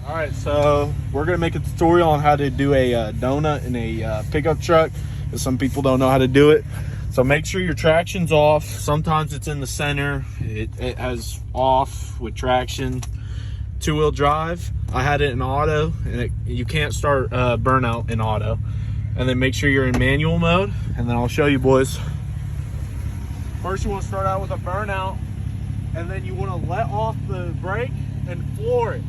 All right, so we're gonna make a tutorial on how to do a donut in a pickup truck, because some people don't know how to do it. So make sure your traction's off. Sometimes it's in the center. It has off with traction. Two-wheel drive. I had it in auto, and you can't start burnout in auto. And then make sure you're in manual mode, and then I'll show you, boys. First, you want to start out with a burnout, and then you want to let off the brake and floor it.